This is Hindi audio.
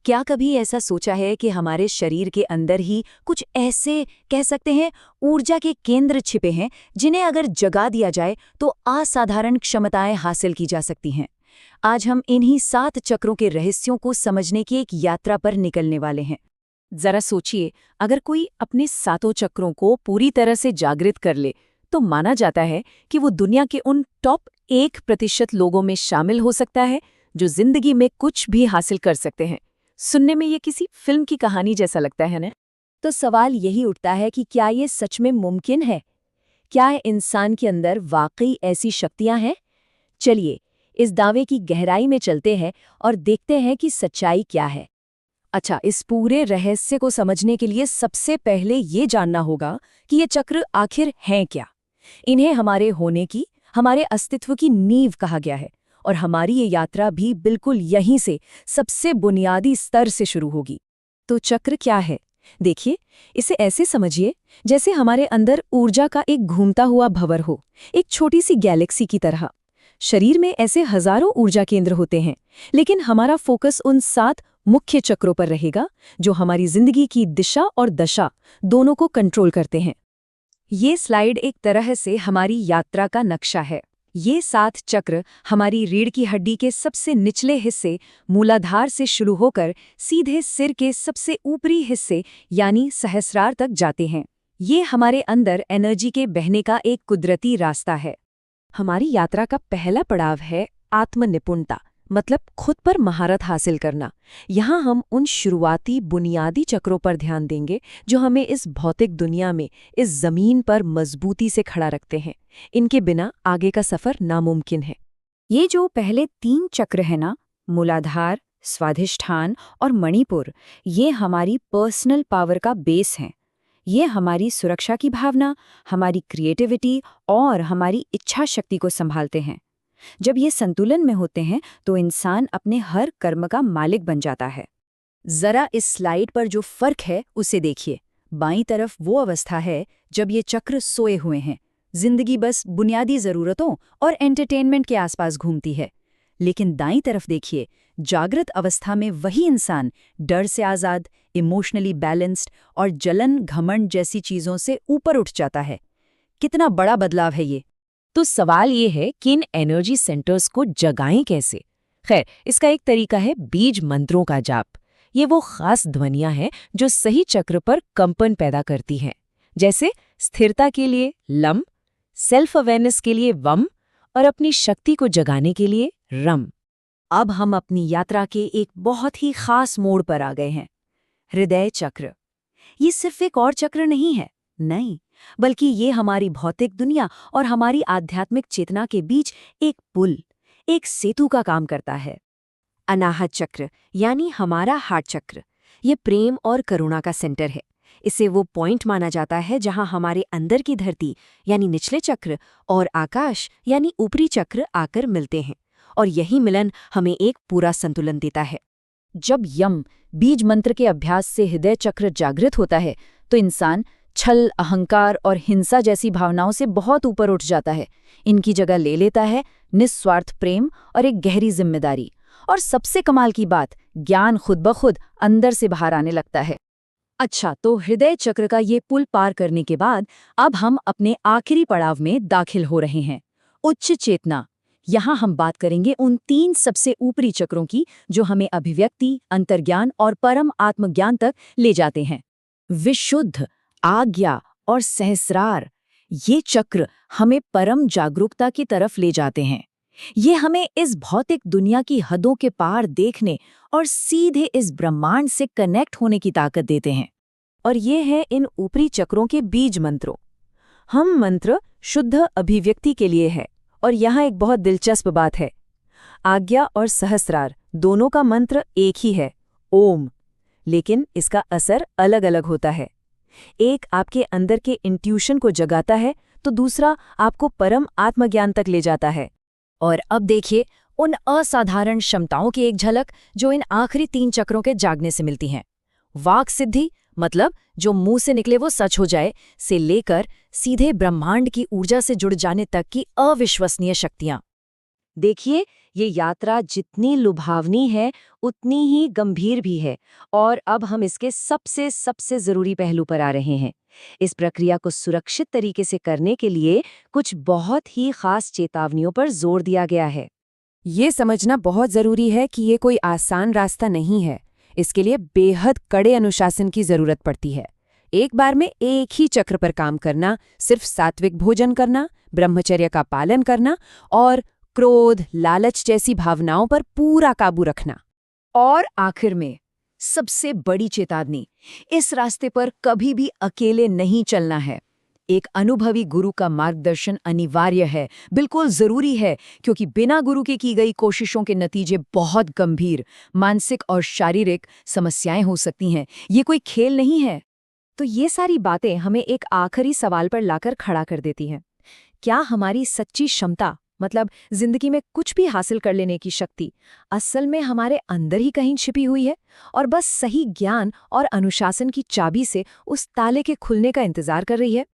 क्या कभी ऐसा सोचा है कि हमारे शरीर के अंदर ही कुछ ऐसे कह सकते हैं ऊर्जा के केंद्र छिपे हैं जिन्हें अगर जगा दिया जाए तो असाधारण क्षमताएं हासिल की जा सकती हैं। आज हम इन्हीं 7 चक्रों के रहस्यों को समझने की एक यात्रा पर निकलने वाले हैं। जरा सोचिए, अगर कोई अपने 7 चक्रों को पूरी तरह से जागृत कर ले तो माना जाता है कि वो दुनिया के उन टॉप 1% लोगों में शामिल हो सकता है जो जिंदगी में कुछ भी हासिल कर सकते हैं। सुनने में ये किसी फिल्म की कहानी जैसा लगता है ना? तो सवाल यही उठता है कि क्या ये सच में मुमकिन है? क्या इंसान के अंदर वाकई ऐसी शक्तियां हैं? चलिए इस दावे की गहराई में चलते हैं और देखते हैं कि सच्चाई क्या है। अच्छा, इस पूरे रहस्य को समझने के लिए सबसे पहले ये जानना होगा कि ये चक्र आखिर हैं क्या। इन्हें हमारे होने की, हमारे अस्तित्व की नींव कहा गया है और हमारी ये यात्रा भी बिल्कुल यहीं से, सबसे बुनियादी स्तर से शुरू होगी। तो चक्र क्या है? देखिए, इसे ऐसे समझिए जैसे हमारे अंदर ऊर्जा का एक घूमता हुआ भंवर हो, एक छोटी सी गैलेक्सी की तरह। शरीर में ऐसे हजारों ऊर्जा केंद्र होते हैं, लेकिन हमारा फोकस उन 7 मुख्य चक्रों पर रहेगा जो हमारी जिंदगी की दिशा और दशा दोनों को कंट्रोल करते हैं। ये स्लाइड एक तरह से हमारी यात्रा का नक्शा है। ये 7 चक्र हमारी रीढ़ की हड्डी के सबसे निचले हिस्से मूलाधार से शुरू होकर सीधे सिर के सबसे ऊपरी हिस्से यानी सहस्रार तक जाते हैं। ये हमारे अंदर एनर्जी के बहने का एक कुदरती रास्ता है। हमारी यात्रा का पहला पड़ाव है आत्मनिपुणता, मतलब खुद पर महारत हासिल करना। यहाँ हम उन शुरुआती बुनियादी चक्रों पर ध्यान देंगे जो हमें इस भौतिक दुनिया में, इस जमीन पर मजबूती से खड़ा रखते हैं। इनके बिना आगे का सफर नामुमकिन है। ये जो पहले 3 चक्र है ना, मूलाधार, स्वाधिष्ठान और मणिपुर, ये हमारी पर्सनल पावर का बेस हैं। ये हमारी सुरक्षा की भावना, हमारी क्रिएटिविटी और हमारी इच्छा शक्ति को संभालते हैं। जब ये संतुलन में होते हैं तो इंसान अपने हर कर्म का मालिक बन जाता है। जरा इस स्लाइड पर जो फर्क है उसे देखिए। बाईं तरफ वो अवस्था है जब ये चक्र सोए हुए हैं, जिंदगी बस बुनियादी जरूरतों और एंटरटेनमेंट के आसपास घूमती है। लेकिन दाईं तरफ देखिए, जागृत अवस्था में वही इंसान डर से आज़ाद, इमोशनली बैलेंस्ड और जलन, घमंड जैसी चीज़ों से ऊपर उठ जाता है। कितना बड़ा बदलाव है ये! तो सवाल ये है कि इन एनर्जी सेंटर्स को जगाएं कैसे? खैर, इसका एक तरीका है बीज मंत्रों का जाप। ये वो खास ध्वनियां हैं जो सही चक्र पर कंपन पैदा करती हैं, जैसे स्थिरता के लिए लम, सेल्फ अवेयरनेस के लिए वम और अपनी शक्ति को जगाने के लिए रम। अब हम अपनी यात्रा के एक बहुत ही खास मोड़ पर आ गए हैं, हृदय चक्र। ये सिर्फ एक और चक्र नहीं है, नहीं, बल्कि ये हमारी भौतिक दुनिया और हमारी आध्यात्मिक चेतना के बीच एक पुल, एक सेतु का काम करता है। अनाहत चक्र यानी हमारा हार्ट चक्र, ये प्रेम और करुणा का सेंटर है। इसे वो पॉइंट माना जाता है जहां हमारे अंदर की धरती यानी निचले चक्र और आकाश यानी ऊपरी चक्र आकर मिलते हैं, और यही मिलन हमें एक पूरा संतुलन देता है। जब यम बीज मंत्र के अभ्यास से हृदय चक्र जागृत होता है तो इंसान छल, अहंकार और हिंसा जैसी भावनाओं से बहुत ऊपर उठ जाता है। इनकी जगह ले लेता है निस्वार्थ प्रेम और एक गहरी जिम्मेदारी। और सबसे कमाल की बात, ज्ञान खुद ब खुद अंदर से बाहर आने लगता है। अच्छा, तो हृदय चक्र का ये पुल पार करने के बाद अब हम अपने आखिरी पड़ाव में दाखिल हो रहे हैं, उच्च चेतना। यहाँ हम बात करेंगे उन 3 सबसे ऊपरी चक्रों की जो हमें अभिव्यक्ति, अंतर्ज्ञान और परम आत्मज्ञान तक ले जाते हैं। विशुद्ध, आज्ञा और सहस्रार, ये चक्र हमें परम जागरूकता की तरफ ले जाते हैं। ये हमें इस भौतिक दुनिया की हदों के पार देखने और सीधे इस ब्रह्मांड से कनेक्ट होने की ताकत देते हैं। और ये है इन ऊपरी चक्रों के बीज मंत्रों। हम मंत्र शुद्ध अभिव्यक्ति के लिए है, और यहाँ एक बहुत दिलचस्प बात है, आज्ञा और सहस्रार दोनों का मंत्र एक ही है, ओम, लेकिन इसका असर अलग अलग होता है। एक आपके अंदर के इंट्यूशन को जगाता है तो दूसरा आपको परम आत्मज्ञान तक ले जाता है। और अब देखिए उन असाधारण क्षमताओं की एक झलक जो इन आखिरी 3 चक्रों के जागने से मिलती हैं। वाक सिद्धि, मतलब जो मुंह से निकले वो सच हो जाए, से लेकर सीधे ब्रह्मांड की ऊर्जा से जुड़ जाने तक की अविश्वसनीय शक्तियां। देखिए, ये यात्रा जितनी लुभावनी है उतनी ही गंभीर भी है। और अब हम इसके सबसे सबसे ज़रूरी पहलू पर आ रहे हैं। इस प्रक्रिया को सुरक्षित तरीके से करने के लिए कुछ बहुत ही खास चेतावनियों पर जोर दिया गया है। ये समझना बहुत ज़रूरी है कि ये कोई आसान रास्ता नहीं है। इसके लिए बेहद कड़े अनुशासन की ज़रूरत पड़ती है। एक बार में एक ही चक्र पर काम करना, सिर्फ सात्विक भोजन करना, ब्रह्मचर्य का पालन करना और क्रोध, लालच जैसी भावनाओं पर पूरा काबू रखना। और आखिर में सबसे बड़ी चेतावनी, इस रास्ते पर कभी भी अकेले नहीं चलना है। एक अनुभवी गुरु का मार्गदर्शन अनिवार्य है, बिल्कुल जरूरी है, क्योंकि बिना गुरु के की गई कोशिशों के नतीजे बहुत गंभीर मानसिक और शारीरिक समस्याएं हो सकती हैं। ये कोई खेल नहीं है। तो ये सारी बातें हमें एक आखिरी सवाल पर लाकर खड़ा कर देती हैं। क्या हमारी सच्ची क्षमता, मतलब जिंदगी में कुछ भी हासिल कर लेने की शक्ति, असल में हमारे अंदर ही कहीं छिपी हुई है और बस सही ज्ञान और अनुशासन की चाबी से उस ताले के खुलने का इंतजार कर रही है?